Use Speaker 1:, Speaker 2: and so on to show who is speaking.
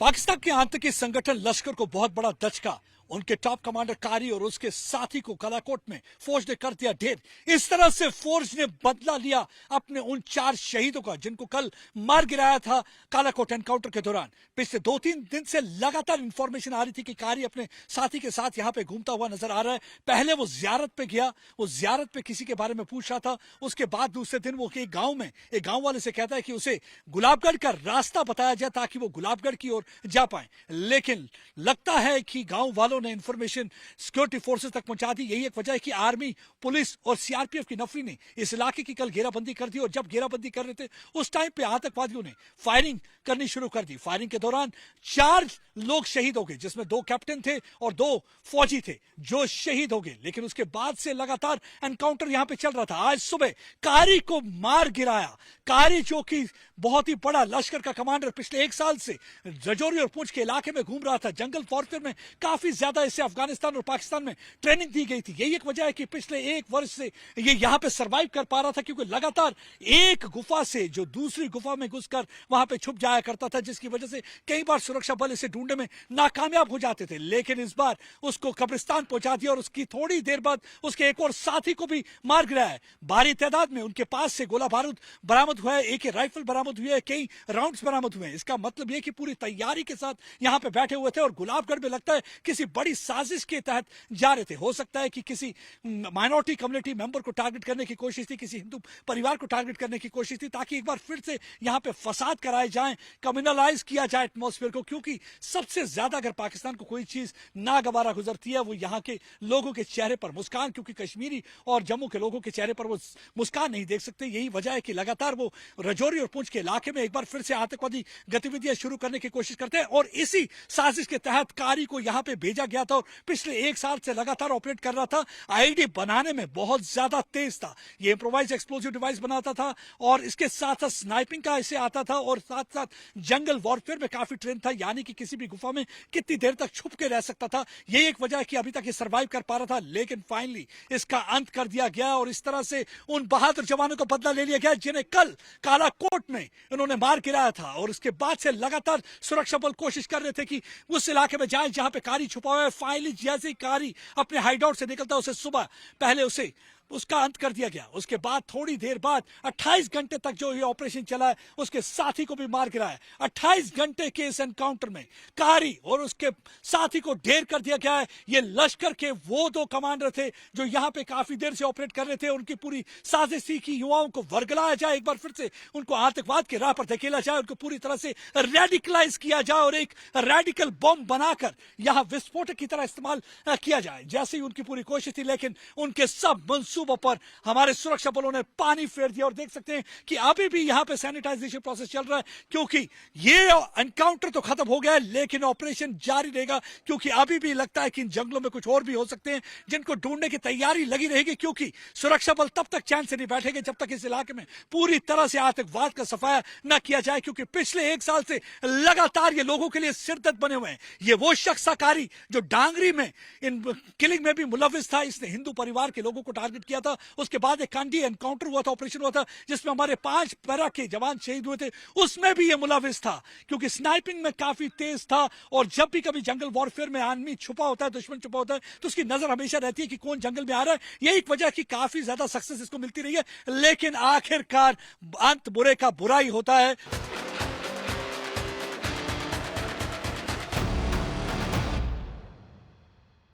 Speaker 1: पाकिस्तान के आतंकी संगठन लश्कर को बहुत बड़ा दचका। उनके टॉप कमांडर कारी और उसके साथी को कालाकोट में फौज ने कर दिया ढेर। इस तरह से फौज ने बदला लिया अपने उन 4 शहीदों का जिनको कल मार गिराया था कालाकोट एनकाउंटर के दौरान। पिछले 2-3 दिन से लगातार इंफॉर्मेशन आ रही थी कि कारी अपने साथी के साथ यहाँ पे घूमता हुआ नजर आ रहा है। पहले वो जियारत पे गया, वो जियारत पे किसी के बारे में पूछ रहा था। उसके बाद दूसरे दिन वो एक गांव वाले से कहता है कि उसे गुलाबगढ़ का रास्ता बताया जाए ताकि वो गुलाबगढ़ की ओर जा पाए। लेकिन लगता है कि गांव वालों ने इंफॉर्मेशन सिक्योरिटी फोर्सेस तक पहुंचा दी। यही एक वजह है कि आर्मी, पुलिस और सीआरपीएफ की नफरी ने इस इलाके की कल घेराबंदी कर दी। और जब घेराबंदी कर रहे थे उस टाइम पे आतंकवादियों ने फायरिंग करनी शुरू कर दी। फायरिंग के दौरान 4 लोग शहीद हो गए, जिसमें 2 कैप्टन थे और 2 फौजी थे जो शहीद हो गए। लेकिन उसके बाद से लगातार एनकाउंटर यहां पे चल रहा था। आज सुबह कारी को मार गिराया। कारी जो कि बहुत ही बड़ा लश्कर का कमांडर पिछले 1 साल से रजौरी और पुंछ के इलाके में घूम रहा था। जंगल वॉरफेयर में काफी ज्यादा इसे अफगानिस्तान और पाकिस्तान में ट्रेनिंग दी गई थी। यही एक वजह है कि पिछले 1 वर्ष से ये यहां पे सरवाइव कर पा रहा था, क्योंकि लगातार एक गुफा से जो दूसरी गुफा में घुसकर वहां पे छुप जाया करता था, जिसकी वजह से कई बार सुरक्षा बल इसे ढूंढने में नाकामयाब हो जाते थे। लेकिन इस बार उसको कब्रिस्तान पहुंचा दिया और उसकी थोड़ी देर बाद उसके एक और साथी को भी मार गिराया है। भारी तादाद में उनके पास से गोला बारूद बरामद हुआ है, एक राइफल बरामद हुई है, कई राउंड्स बरामद हुए हैं। इसका मतलब यह कि पूरी तैयारी के साथ यहां पे बैठे हुए थे और गुलाबगढ़ में लगता है किसी बड़ी साजिश के तहत जा रहे थे। हो सकता है कि किसी माइनॉरिटी कम्युनिटी मेंबर को टारगेट करने की कोशिश थी, किसी हिंदू परिवार को टारगेट करने की कोशिश थी, ताकि एक बार फिर से यहां पे फसाद कराए जाएं, कम्युनलाइज किया जाए एटमॉस्फेयर को। क्योंकि सबसे ज्यादा अगर पाकिस्तान को कोई चीज नागवारा गुजरती है वो यहां के लोगों के चेहरे पर मुस्कान, क्योंकि कश्मीरी और जम्मू के लोगों के चेहरे पर वो मुस्कान नहीं देख सकते। यही वजह है कि लगातार वो रजौरी और पुंछ के इलाके में एक बार फिर से आतंकवादी गतिविधियां शुरू करने की कोशिश करते हैं। और इसी साजिश के तहत कारी को यहां पे भेजा गया था और पिछले 1 साल से लगातार ऑपरेट कर रहा था। आईडी बनाने में बहुत ज्यादा तेज था। ये इम्प्रोवाइज एक्सप्लोसिव डिवाइस बनाता था और इसके साथ साथ स्नाइपिंग का इसे आता था और साथ साथ जंगल वॉरफेयर में काफी ट्रेन था, यानी कि किसी भी गुफा में कितनी देर तक छुप के रह सकता था। यही एक वजह है कि अभी तक ये सर्वाइव कर पा रहा था। लेकिन फाइनली इसका अंत कर दिया गया और इस तरह से उन बहादुर जवानों को बदला ले लिया गया जिन्हें कल कालाकोट में इन्होंने मार गिराया था। और उसके बाद से लगातार सुरक्षा बल कोशिश कर रहे थे कि उस इलाके में जाए जहां पे कारी छुपा हुआ है। फाइनली जैसे ही कारी अपने हाइडआउट से निकलता उसे सुबह पहले उसका अंत कर दिया गया। उसके बाद थोड़ी देर बाद 28 घंटे तक जो ये ऑपरेशन चला है उसके साथी को भी मार गिराया। 28 घंटे के इस एनकाउंटर में कारी और उसके साथी को ढेर कर दिया गया है। ये लश्कर के वो 2 कमांडर थे जो यहां पे काफी देर से ऑपरेट कर रहे थे। उनकी पूरी साजिश थी कि युवाओं को वर्गलाया जाए, एक बार फिर से उनको आतंकवाद के राह पर धकेला जाए, उनको पूरी तरह से रेडिकलाइज किया जाए और एक रेडिकल बॉम्ब बनाकर यहां विस्फोटक की तरह इस्तेमाल किया जाए। जैसे ही उनकी पूरी कोशिश थी, लेकिन उनके सब मंसूबों पर हमारे सुरक्षा बलों ने पानी फेर दिया। और देख सकते हैं कि अभी भी यहां पे सैनिटाइजेशन प्रोसेस चल रहा है, क्योंकि ये एनकाउंटर तो खत्म हो गया है लेकिन ऑपरेशन जारी रहेगा। क्योंकि अभी भी लगता है कि इन जंगलों में कुछ और भी हो सकते हैं जिनको ढूंढने की तैयारी लगी रहेगी। क्योंकि सुरक्षा बल तब तक चैन से नहीं बैठेंगे जब तक इस इलाके में पूरी तरह से आतंकवाद का सफाया न किया जाए। क्योंकि पिछले 1 साल से लगातार ये लोगों के लिए सिरदर्द बने हुए हैं। ये वो शख्स कारी जो डांगरी में इन किलिंग में भी मुलविस था, इसने हिंदू परिवार के लोगों को टारगेट किया था। उसके बाद एक कांडी एनकाउंटर हुआ था, ऑपरेशन हुआ था जिसमें हमारे 5 पैरा के जवान शहीद हुए थे, उसमें भी ये मुलविस था। क्योंकि स्नाइपिंग में काफी तेज था और जब भी कभी जंगल वॉरफेयर में आदमी छुपा होता है, दुश्मन छुपा होता है, तो उसकी नजर हमेशा रहती है कि कौन जंगल में आ रहा है। यही एक वजह कि काफी ज्यादा सक्सेस इसको मिलती रही है। लेकिन आखिरकार अंत बुरे का बुरा ही होता है।